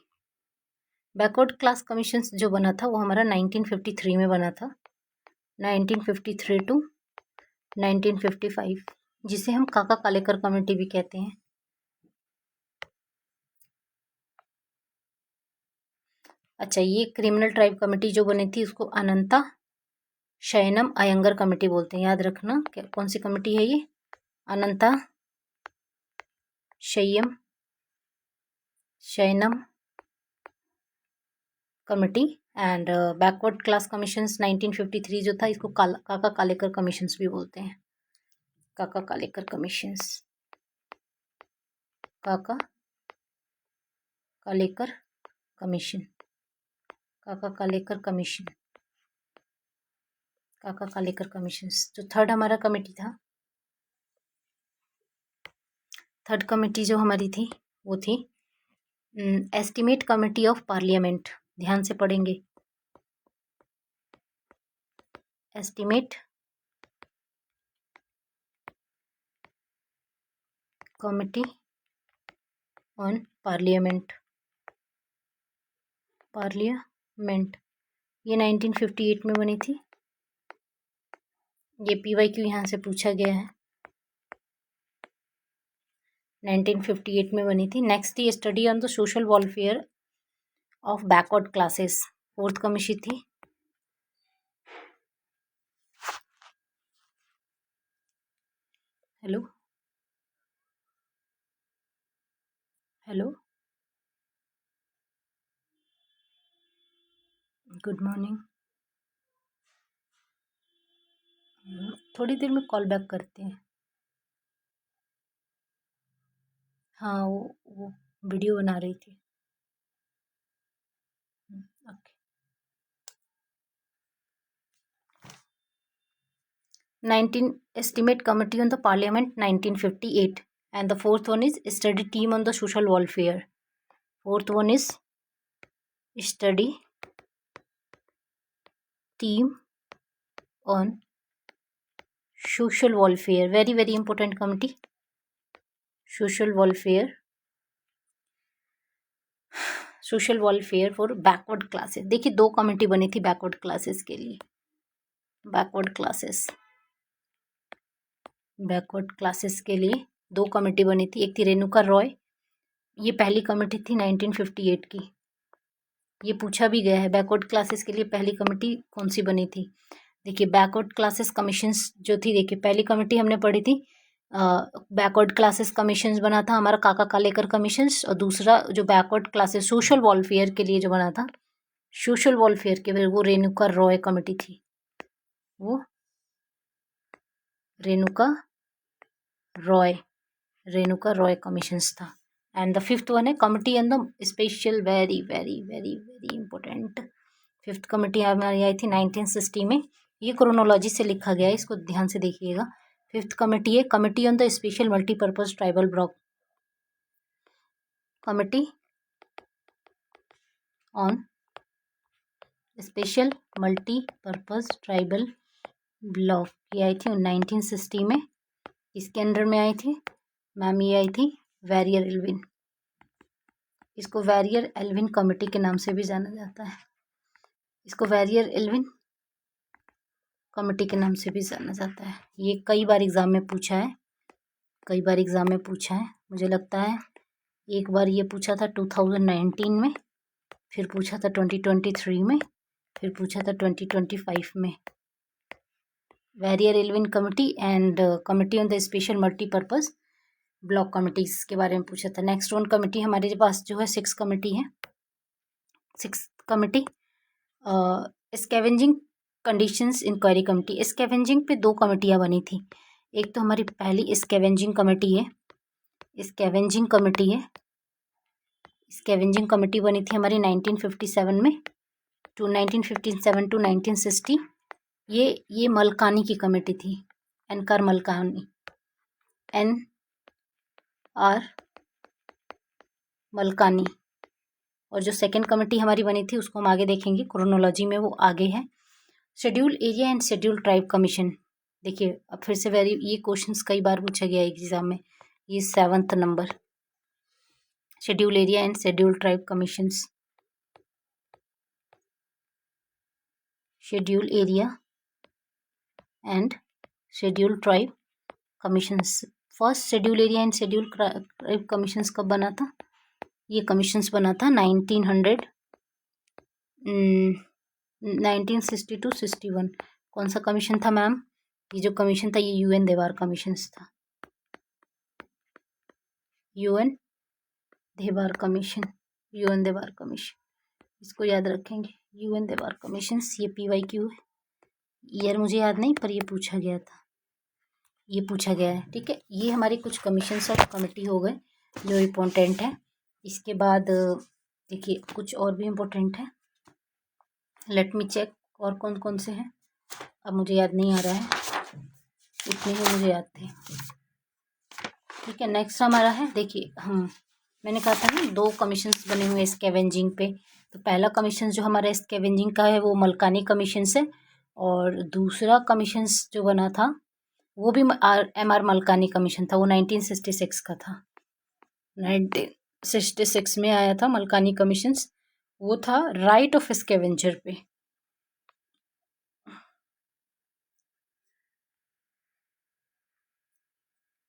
Backward class commissions जो बना था वो हमारा 1953 में बना था, 1953 टू 1955, जिसे हम काका कालेकर कमेटी भी कहते हैं। अच्छा, ये क्रिमिनल ट्राइब कमेटी जो बनी थी उसको अनंता शयनम अयंगर कमेटी बोलते हैं, याद रखना। कौन सी कमेटी है ये? Ananta Shayanam committee. And backward class commissions 1953 जो था, इसको काका कालेकर कमीशंस भी बोलते हैं, काका कालेकर कमीशंस, काका कालेकर कमीशन, काका कालेकर कमीशन, काका कालेकर कमीशंस। जो थर्ड हमारा कमेटी था, थर्ड कमेटी जो हमारी थी वो थी एस्टिमेट कमेटी ऑफ पार्लियामेंट। ध्यान से पढ़ेंगे, एस्टिमेट कमेटी ऑन पार्लियामेंट, ये 1958 में बनी थी। ये PYQ यहाँ से पूछा गया है, 1958 में बनी थी। नेक्स्ट थी study on the social welfare of backward classes, fourth commission थी। Hello, good morning. थोड़ी देर में कॉल बैक करते हैं। हाँ वो वीडियो बना रही थी। Okay. 19 estimate committee on the parliament 1958 and the fourth one is study team on the social welfare. Fourth one is study team on social welfare, very important committee, social welfare for backward classes. देखिए 2 कमेटी बनी थी बैकवर्ड क्लासेस के लिए। बैकवर्ड क्लासेस के लिए 2 कमेटी बनी थी। एक थी रेणुका रॉय, ये पहली कमेटी थी 1958 की। ये पूछा भी गया है बैकवर्ड क्लासेस के लिए पहली कमेटी कौन सी बनी थी। देखिए बैकवर्ड क्लासेस कमीशंस जो थी, देखिए पहली कमेटी हमने पढ़ी थी बैकवर्ड क्लासेस कमीशंस बना था हमारा काका कालेकर कमीशंस, और दूसरा जो बैकवर्ड क्लासेस सोशल वेलफेयर के लिए जो बना था, सोशल वेलफेयर के लिए वो रेणुका रॉय कमेटी थी, वो रेणुका रॉय कमीशंस था। एंड द फिफ्थ वन है committee on the special, very important. Fifth committee हमारी आई थी 1960 में। ये क्रोनोलॉजी से लिखा गया है, इसको ध्यान से देखिएगा। फिफ्थ कमेटी है committee on the special multipurpose tribal block, committee on special multipurpose tribal block, ये आई थी 1960 में। इसके अंडर में आई थी मैम, ये आई थी वैरियर एल्विन। इसको वैरियर एल्विन कमेटी के नाम से भी जाना जाता है, इसको वैरियर एल्विन कमेटी के नाम से भी जाना जाता है। ये कई बार एग्ज़ाम में पूछा है, मुझे लगता है एक बार ये पूछा था 2019 में, फिर पूछा था 2023 में, फिर पूछा था 2025 में। Verrier Elwin committee and committee on the special multipurpose block committees के बारे में पूछा था। नेक्स्ट वन कमेटी हमारे पास जो है 6 कमेटी है। 6 committee scavenging conditions inquiry committee. Scavenging पे 2 कमेटियाँ बनी थी। एक तो हमारी पहली स्कैवेंजिंग कमेटी है, स्कैवेंजिंग कमेटी बनी थी हमारी 1957 में, 1957 टू 1960। ये मलकानी की कमेटी थी, एनकार मलकानी। और जो सेकंड कमेटी हमारी बनी थी उसको हम आगे देखेंगे, क्रोनोलॉजी में वो आगे है। Schedule area and schedule tribe commission. देखिए अब फिर से ये क्वेश्चंस कई बार पूछा गया है एग्जाम में, ये 7th number, schedule area and schedule tribe commissions. Schedule area and schedule tribe commissions. First schedule area and schedule tribe commissions कब बना था? ये कमीशंस बना था 1960 टू 61। कौन सा कमीशन था मैम? ये जो कमीशन था ये यूएन देवार कमीशंस था, यूएन देवार कमीशन, इसको याद रखेंगे, यूएन देवार कमीशंस। ये PYQ है, ईयर मुझे याद नहीं पर ये पूछा गया है, ठीक है। ये हमारे कुछ कमीशंस और कमेटी हो गए जो इम्पोर्टेंट है। इसके बाद देखिए कुछ और भी इम्पोर्टेंट है, लेट मी चेक और कौन कौन से हैं, अब मुझे याद नहीं आ रहा है, इतने ही मुझे याद थे, ठीक है। नेक्स्ट हमारा है, देखिए मैंने कहा था ना 2 कमीशंस बने हुए स्कैवेंजिंग पे। तो पहला कमीशन जो हमारा स्कैवेंजिंग का है वो मलकानी कमीशन से, और दूसरा कमीशंस जो बना था वो भी MR मलकानी कमीशन था, वो 1966 का था, 1966 में आया था मलकानी कमीशंस। वो था राइट ऑफ स्कैवेंजर पे,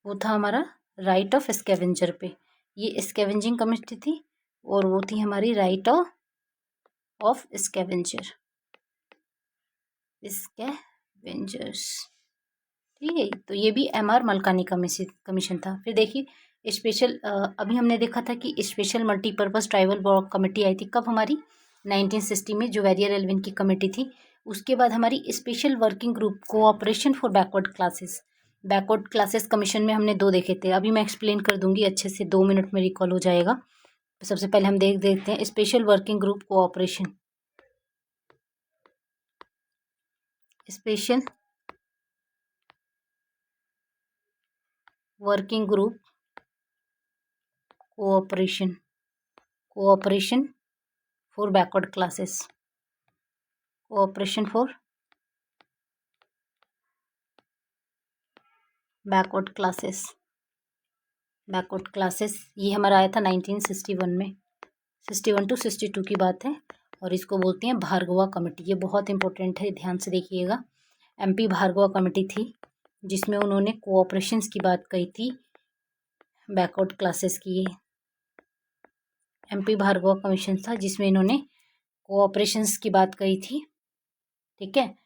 वो था हमारा राइट ऑफ स्कैवेंजर पे। ये स्कैवेंजिंग कमेटी थी और वो थी हमारी राइट ऑफ स्कैवेंजर्स, ठीक है। तो ये भी MR मलकानी कमीशन था। फिर देखिए स्पेशल, अभी हमने देखा था कि special multipurpose tribal block committee आई थी कब? हमारी 1960 में, जो वैरियर एल्विन की कमेटी थी। उसके बाद हमारी special working group cooperation for backward classes, backward classes commission में हमने 2 देखे थे, अभी मैं एक्सप्लेन कर दूंगी अच्छे से, 2 मिनट में रिकॉल हो जाएगा। सबसे पहले हम देखते हैं special working group cooperation. Special working group cooperation, cooperation for backward classes, cooperation for backward classes, backward classes ये हमारा आया था 1961 में, 61 to 62 की बात है। और इसको बोलते हैं भार्गवा कमेटी। ये बहुत इंपॉर्टेंट है, ध्यान से देखिएगा। MP भार्गवा कमेटी थी जिसमें उन्होंने कोऑपरेशंस की बात कही थी बैकवर्ड क्लासेस की। MP भार्गवा कमीशन था जिसमें इन्होंने कोऑपरेशंस की बात कही थी। ठीक है,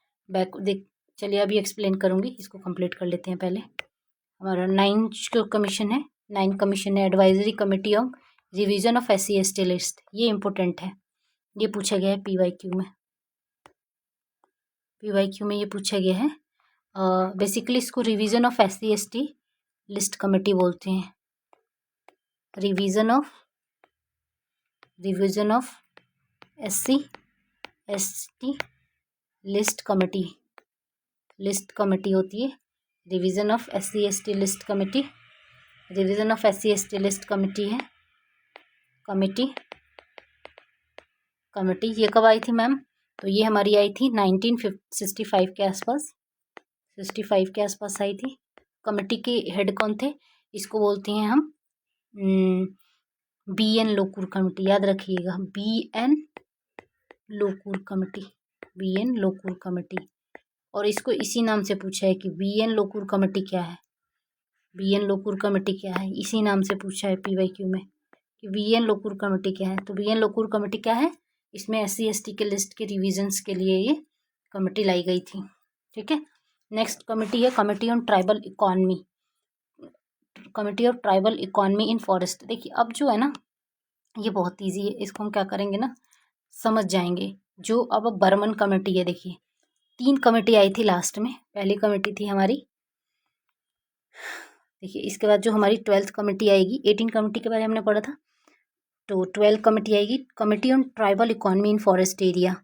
चलिए अभी एक्सप्लेन करूँगी, इसको कंप्लीट कर लेते हैं पहले। हमारा 9 कमीशन है, 9 कमीशन है advisory committee on revision of SC/ST list. ये इंपॉर्टेंट है, ये पूछा गया है PYQ में, PYQ में ये पूछा गया है। बेसिकली इसको revision of SC/ST list committee बोलते हैं। Revision of SC/ST list committee, list committee होती है revision of SC/ST list committee. Revision of SC/ST list committee है, कमेटी ये कब आई थी मैम? तो ये हमारी आई थी 1965 के आसपास, 65 के आसपास आई थी। कमेटी के हेड कौन थे? इसको बोलते हैं हम BN लोकूर कमेटी, याद रखिएगा, BN Lokur committee, BN Lokur committee. और इसको इसी नाम से पूछा है कि BN लोकूर कमेटी क्या है, BN लोकूर कमेटी क्या है, इसी नाम से पूछा है PYQ में कि BN लोकूर कमेटी क्या है। तो BN लोकूर कमेटी क्या है? इसमें SC/ST के लिस्ट के रिविजन्स के लिए ये कमेटी लाई गई थी। ठीक है, नेक्स्ट कमेटी है committee on tribal economy, committee of tribal economy in forest. देखिए अब जो है ना ये बहुत इजी है, इसको हम क्या करेंगे ना समझ जाएंगे। जो अब बर्मन कमेटी है, देखिए 3 कमेटी आई थी लास्ट में। पहली कमेटी थी हमारी, देखिए इसके बाद जो हमारी 12th कमेटी आएगी, 18 कमेटी के बारे में हमने पढ़ा था, तो 12 कमेटी आएगी committee on tribal economy in forest area.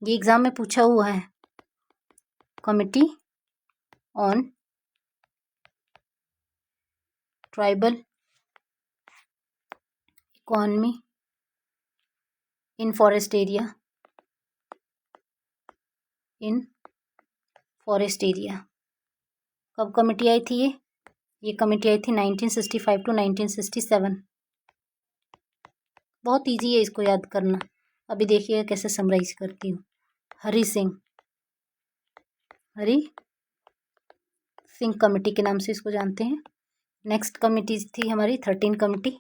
ये एग्जाम में पूछा हुआ है, committee on tribal economy in forest area, in forest area. कब कमेटी आई थी ये कमेटी आई थी 1965 to 1967। बहुत इजी है इसको याद करना। अभी देखिएगा कैसे समराइज करती हूँ। हरी सिंह कमेटी के नाम से इसको जानते हैं। नेक्स्ट कमेटी थी हमारी 13 committee,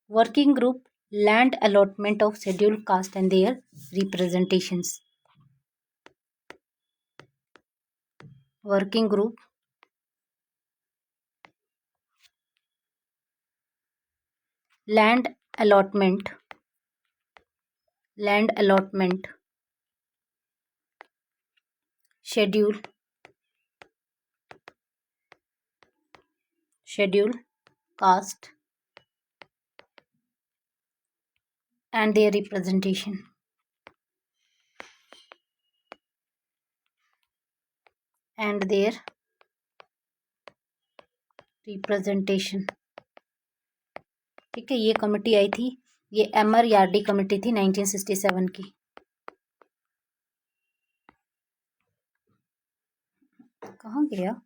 working group land allotment of schedule caste and their representations. Working group land allotment schedule caste and their representation, ठीक है, ये कमेटी आई थी, ये MR यार्डी कमेटी थी 1967 की। कहाँ गया?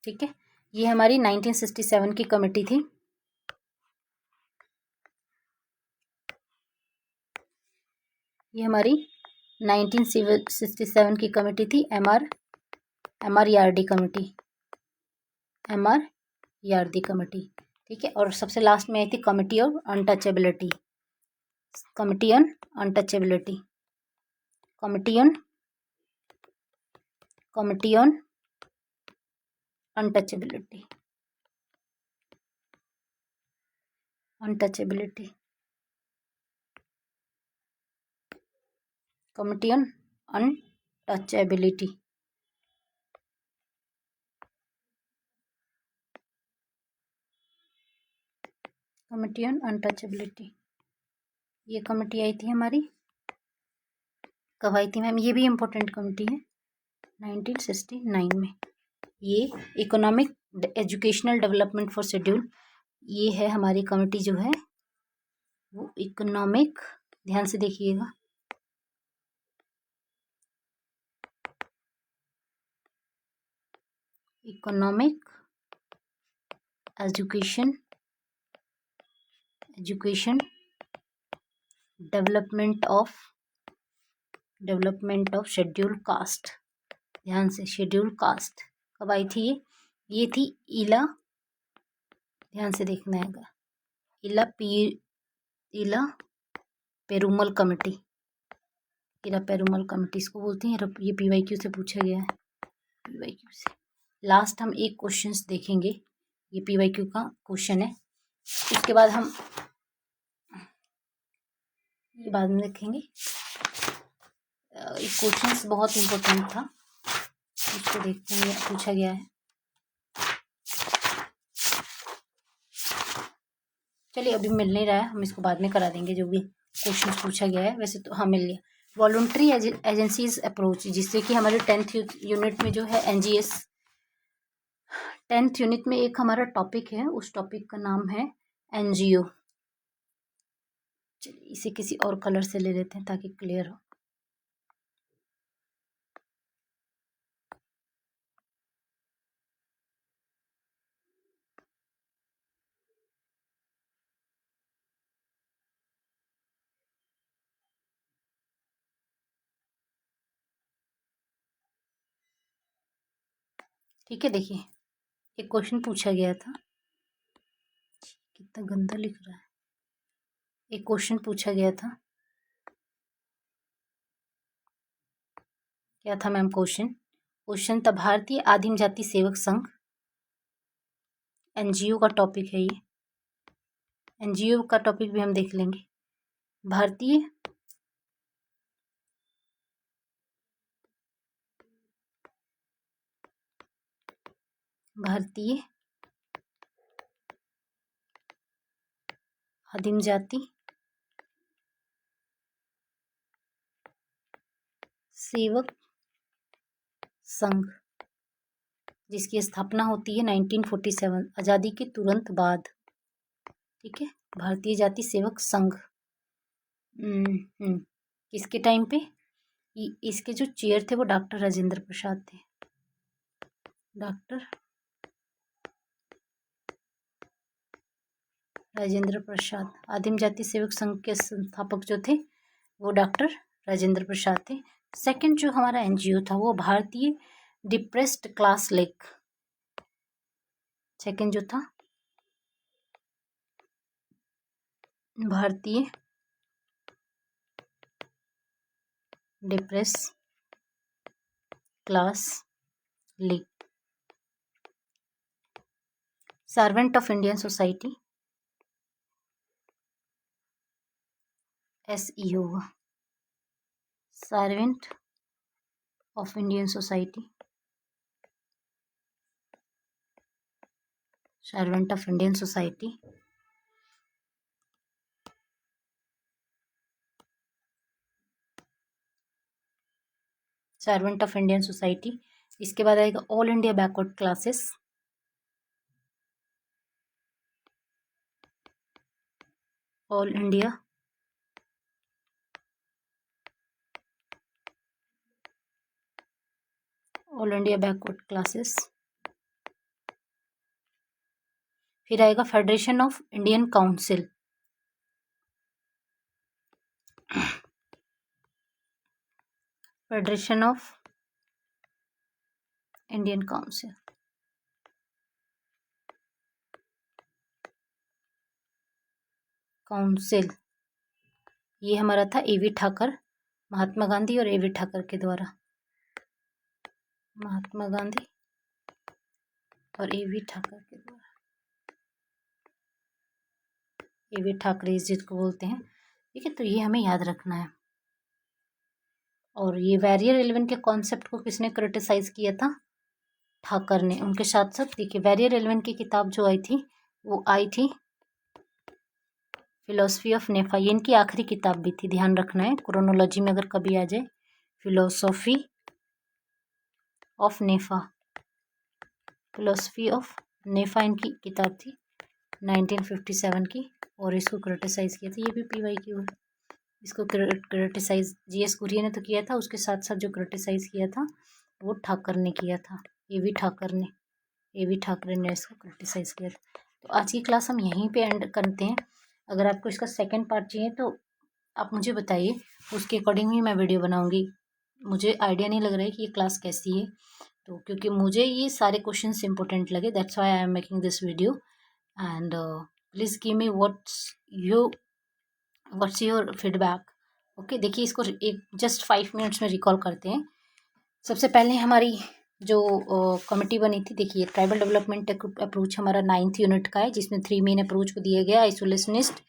ठीक है, ये हमारी 1967 की कमेटी थी। ये हमारी 1967 की कमेटी थी, MR यार्डी committee, MR Yardi committee. ठीक है, और सबसे लास्ट में आई थी committee on untouchability, committee on untouchability, committee on untouchability, committee on untouchability, committee on untouchability, ये कमिटी आई थी हमारी, कब आई थी मैम? ये भी इम्पोर्टेंट कमिटी है, 1969 में। ये economic educational development for schedule, ये है हमारी कमिटी जो है वो इकोनॉमिक, ध्यान से देखिएगा, economic education development of schedule cast, ध्यान से, शेड्यूल कास्ट कब आई थी? ये थी इला, ध्यान से देखना है, इला पेरुमल कमेटी, इला पेरुमल कमेटी इसको बोलते हैं। ये पीवाईक्यू से पूछा गया है, पीवाईक्यू से। लास्ट हम एक क्वेश्चंस देखेंगे, ये पीवाईक्यू का क्वेश्चन है, उसके बाद हम ये बाद में देखेंगे। एक क्वेश्चंस बहुत इम्पोर्टेंट था, इसको देखते हैं, पूछा गया है। चलिए अभी मिल नहीं रहा है, हम इसको बाद में करा देंगे, जो भी क्वेश्चन पूछा गया है। वैसे तो हाँ मिल गया। वॉलंटरी एजेंसीज अप्रोच, जिससे कि हमारे 10th यूनिट में जो है एनजीएस, 10th यूनिट में एक हमारा टॉपिक है, उस टॉपिक का नाम है एनजीओ। चलिए इसे किसी और कलर से ले लेते हैं ताकि क्लियर हो। ठीक है, देखिए एक क्वेश्चन पूछा गया था, कितना गंदा लिख रहा है। एक क्वेश्चन पूछा गया था, क्या था मैम क्वेश्चन था, भारतीय आदिम जाति सेवक संघ, एनजीओ का टॉपिक है ये, एनजीओ का टॉपिक भी हम देख लेंगे। भारतीय आदिम जाति सेवक संघ, जिसकी स्थापना होती है 1947, आज़ादी के तुरंत बाद। ठीक है, भारतीय जाति सेवक संघ, किसके टाइम पे? इसके जो चेयर थे वो डॉक्टर राजेंद्र प्रसाद थे, डॉक्टर राजेंद्र प्रसाद। आदिम जाति सेवक संघ के संस्थापक जो थे वो डॉक्टर राजेंद्र प्रसाद थे। सेकंड जो हमारा एनजीओ था वो भारतीय डिप्रेस्ड क्लास लीग, सेकंड जो था भारतीय depress class league. Servant of Indian society, SE होगा, servant of Indian society, servant of Indian society. Servant of Indian society. इसके बाद आएगा all India backward classes, all India backward classes. फिर आएगा federation of Indian council, federation of Indian council. ये हमारा था एवी ठाकर, महात्मा गांधी और एवी ठाकर के द्वारा, महात्मा गांधी और एवी ठाकर के द्वारा, एवी ठाकरे जिसको बोलते हैं। ठीक है, तो ये हमें याद रखना है। और ये वैरियर एलिवन के कॉन्सेप्ट को किसने क्रिटिसाइज किया था? ठाकर ने। उनके साथ साथ देखिए वैरियर एलिवन की किताब जो आई थी वो आई थी फिलोसफी ऑफ नेफा। ये इनकी आखिरी किताब भी थी, ध्यान रखना है क्रोनोलॉजी में अगर कभी आ जाए। Philosophy of NEFA, philosophy of NEFA इनकी किताब थी 1957 की, और इसको क्रिटिसाइज किया था। ये भी PYQ है। इसको क्रिटिसाइज GS कुरियन ने तो किया था, उसके साथ साथ जो क्रिटिसाइज किया था वो ठाकर ने किया था। A.V. ठाकरे ने इसको क्रिटिसाइज किया था। तो आज की क्लास हम यहीं पे एंड करते हैं। अगर आपको इसका सेकंड पार्ट चाहिए तो आप मुझे बताइए, उसके अकॉर्डिंग ही मैं वीडियो बनाऊंगी। मुझे आइडिया नहीं लग रहा है कि ये क्लास कैसी है, तो क्योंकि मुझे ये सारे क्वेश्चंस इंपॉर्टेंट लगे, that's why I am making this video. And please give me what's your feedback. Okay, देखिए इसको एक जस्ट 5 मिनट्स में रिकॉल करते हैं। सबसे पहले हमारी जो कमेटी बनी थी, देखिए ट्राइबल डेवलपमेंट अप्रोच हमारा 9th यूनिट का है, जिसमें 3 मेन अप्रोच को दिया गया: isolationist,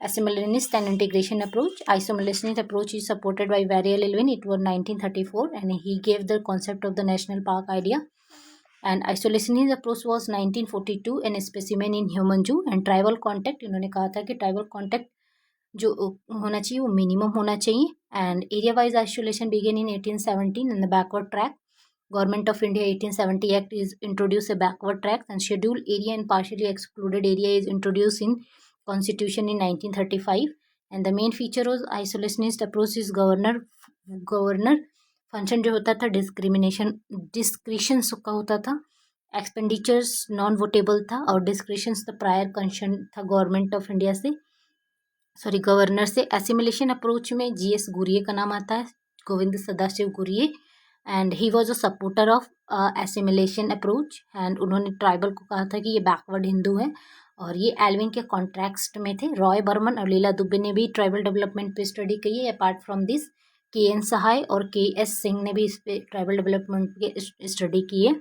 assimilationist and integration approach. Isolationist approach is supported by Varial Elwin. It was 1934 and he gave the concept of the national park idea. And isolationist approach was 1942 and a specimen in human zoo and tribal contact. इन्होंने कहा था कि tribal contact जो होना चाहिए वो मिनिमम होना चाहिए. And area wise isolation began in 1817 and the backward track. Government of India 1870 Act is introduced a backward track and scheduled area and partially excluded area is introduced in Constitution in 1935. And the main feature was isolationist approach is governor function जो होता था डिस्क्रिशन का होता था, एक्सपेंडिचर्स नॉन वोटेबल था और डिस्क्रिशन द प्रायर कंसर्न था गवर्नमेंट ऑफ इंडिया से, गवर्नर से. एसिमिलेशन अप्रोच में GS गुरिये का नाम आता है, Govind Sadashiv Ghurye, and he was a supporter of assimilation approach. And उन्होंने ट्राइबल को कहा था कि ये बैकवर्ड हिंदू है, और ये एल्विन के कॉन्ट्रैक्ट में थे. रॉय बर्मन और लीला दुबे ने भी ट्राइबल डेवलपमेंट पे स्टडी की है. अपार्ट फ्रॉम दिस KN सहाय और KS सिंह ने भी इस पे ट्राइबल डेवलपमेंट के स्टडी की है.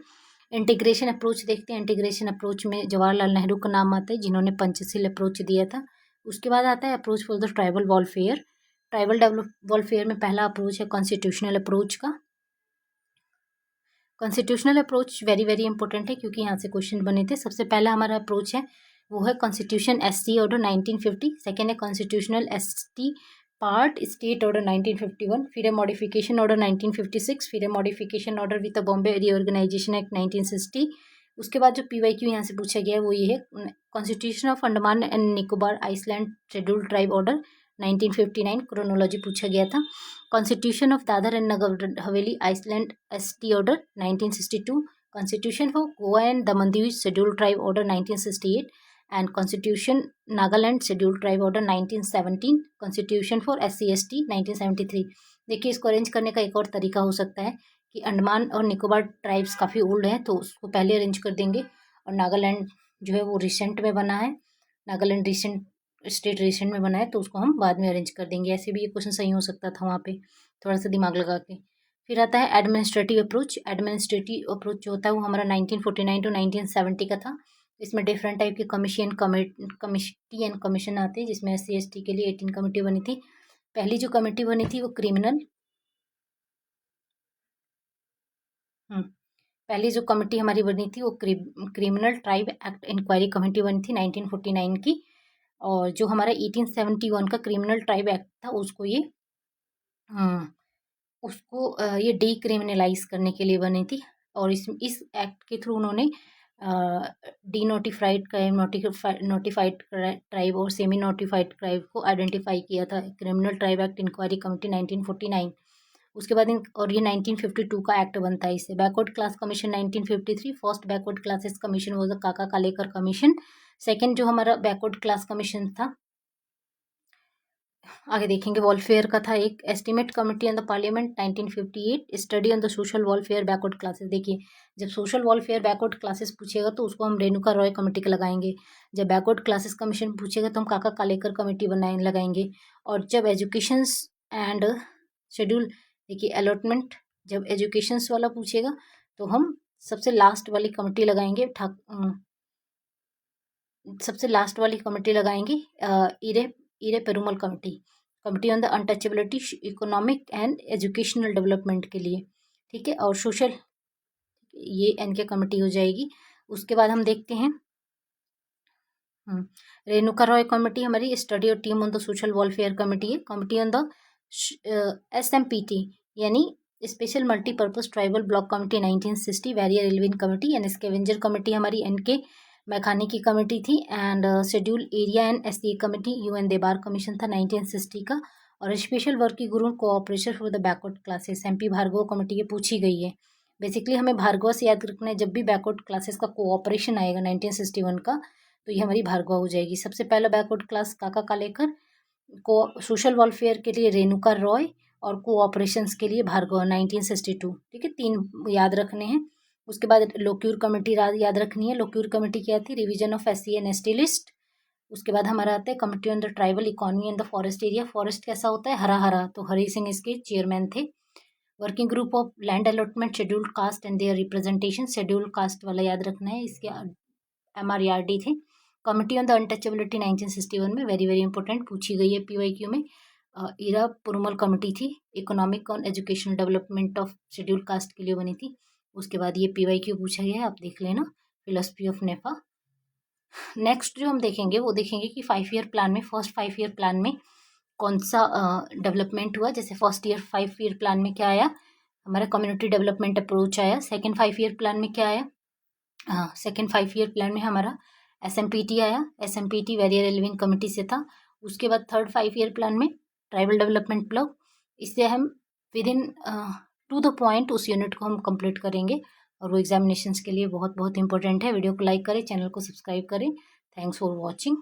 इंटीग्रेशन अप्रोच देखते हैं. इंटीग्रेशन अप्रोच में जवाहरलाल नेहरू का नाम आता है, जिन्होंने पंचशील अप्रोच दिया था. उसके बाद आता है approach for the tribal warfare. Tribal warfare में पहला अप्रोच है कॉन्स्टिट्यूशनल अप्रोच का. Constitutional approach very very important है क्योंकि यहाँ से क्वेश्चन बने थे. सबसे पहला हमारा अप्रोच है वो है कॉन्स्टिट्यूशन SC ऑर्डर 1950. सेकेंड है constitutional ST part state order 1951. फिर है मॉडिफिकेशन ऑर्डर 1956. फिर है modification order with the Bombay reorganisation act 1960. उसके बाद जो PYQ यहाँ से पूछा गया है वो ये है constitution of Andaman and Nicobar island scheduled tribe order 1959. Chronology पूछा गया था. Constitution of Dadar and Nagar Haveli island ST order 1962. Constitution for Goa and Daman Diu scheduled tribe order 1968. And constitution Nagaland scheduled tribe order 1917. Constitution for SC/ST 1973. देखिए इसको अरेंज करने का एक और तरीका हो सकता है कि अंडमान और निकोबार ट्राइब्स काफ़ी ओल्ड हैं तो उसको पहले अरेंज कर देंगे, और नागालैंड जो है वो रिसेंट में बना है, नागालैंड स्टेट रिसेंट में बना है तो उसको हम बाद में अरेंज कर देंगे. ऐसे भी ये क्वेश्चन सही हो सकता था वहाँ पे, थोड़ा सा दिमाग लगा के. फिर आता है एडमिनिस्ट्रेटिव अप्रोच. एडमिनिस्ट्रेटिव अप्रोच जो होता है वो हमारा 1949 to 1970 का था. इसमें डिफरेंट टाइप के कमिटी एंड कमीशन आते हैं, जिसमें SC/ST के लिए 18 कमेटी बनी थी. पहली जो कमेटी बनी थी वो पहली जो कमेटी हमारी बनी थी वो criminal tribe act inquiry committee बनी थी 1949 की. और जो हमारा 1871 का क्रिमिनल ट्राइब एक्ट था उसको ये डीक्रिमिनलाइज करने के लिए बनी थी. और इस एक्ट के थ्रू उन्होंने denotified crime, notified tribe और सेमी नोटिफाइड ट्राइब को आइडेंटिफाई किया था. Criminal tribe act inquiry committee 1949. उसके बाद और ये 1952 का एक्ट बनता है इससे. Backward class commission 1953. First backward classes commission वो काका कालेकर कमीशन. सेकेंड जो हमारा बैकवर्ड क्लास कमीशन था, आगे देखेंगे, वॉलफेयर का था एक. Estimate committee on the parliament 1958. Study on the social warfare backward classes. देखिए जब सोशल वॉलफेयर बैकवर्ड क्लासेस पूछेगा तो उसको हम रेणुका रॉय कमेटी का लगाएंगे. जब बैकवर्ड क्लासेस कमीशन पूछेगा तो हम काका कालेकर कमेटी लगाएंगे. और जब एजुकेशन एंड शेड्यूल, देखिए अलॉटमेंट, जब एजुकेशन वाला पूछेगा तो हम सबसे लास्ट वाली कमेटी लगाएंगे, Elaya Perumal committee. Committee on the untouchability economic and educational development के लिए, ठीक है। और सोशल, ये एनके कमिटी हो जाएगी। उसके बाद हम देखते हैं रेणुका रॉय कमेटी हमारी स्टडी और team on the social welfare committee है। कमिटी ऑन द SMPT यानी special multipurpose tribal block committee 1960, Verrier Elwin committee and scavenger committee हमारी एनके मैखानी की कमेटी थी। And schedule area and SC committee UN Dhebar commission था 1960 का। और special working group cooperation for the backward classes MP Bhargava committee ये पूछी गई है। बेसिकली हमें भार्गव से याद रखना है, जब भी बैकवर्ड क्लासेस का कोऑपरेशन आएगा 1961 का, तो ये हमारी भार्गव हो जाएगी। सबसे पहला बैकवर्ड क्लास काका कालेकर, को सोशल वेलफेयर के लिए रेणुका रॉय और कोऑपरेशंस के लिए भार्गव 1962, ठीक है। 3 याद रखने हैं। उसके बाद लोक्यूर कमेटी याद रखनी है। लोक्यूर कमेटी क्या थी? Revision of SC and ST list. उसके बाद हमारा आता है committee on the tribal economy and the forest area. Forest कैसा होता है? हरा हरा, तो हरि सिंह इसके चेयरमैन थे। Working group of land allotment scheduled caste and their representation, scheduled caste वाला याद रखना है, इसके MRERD थे। कमिटी ऑन द अनटचेबिलिटी 1961 में वेरी वेरी इंपॉर्टेंट पूछी गई है PYQ में। इरा पुरुमल कमेटी थी, इकोनॉमिक और educational development of schedule cast के लिए बनी थी। उसके बाद ये PYQ पूछा गया है, आप देख लेना, फिलोसफी ऑफ नेफा। नेक्स्ट जो हम देखेंगे वो देखेंगे कि 5 ईयर प्लान में, फर्स्ट 5 ईयर प्लान में कौन सा डेवलपमेंट हुआ। जैसे फर्स्ट 5 ईयर प्लान में क्या आया? हमारा कम्युनिटी डेवलपमेंट अप्रोच आया। सेकेंड 5 ईयर प्लान में क्या आया? सेकेंड 5 ईयर प्लान में हमारा SMPT आया। SMPT वेरियर एलिविंग कमेटी से था। उसके बाद थर्ड 5 ईयर प्लान में ट्राइबल डेवलपमेंट ब्लॉक, इससे हम within to the point उस यूनिट को हम कंप्लीट करेंगे और वो एग्जामिनेशंस के लिए बहुत बहुत इंपॉर्टेंट है। वीडियो को लाइक करें, चैनल को सब्सक्राइब करें। Thanks for watching.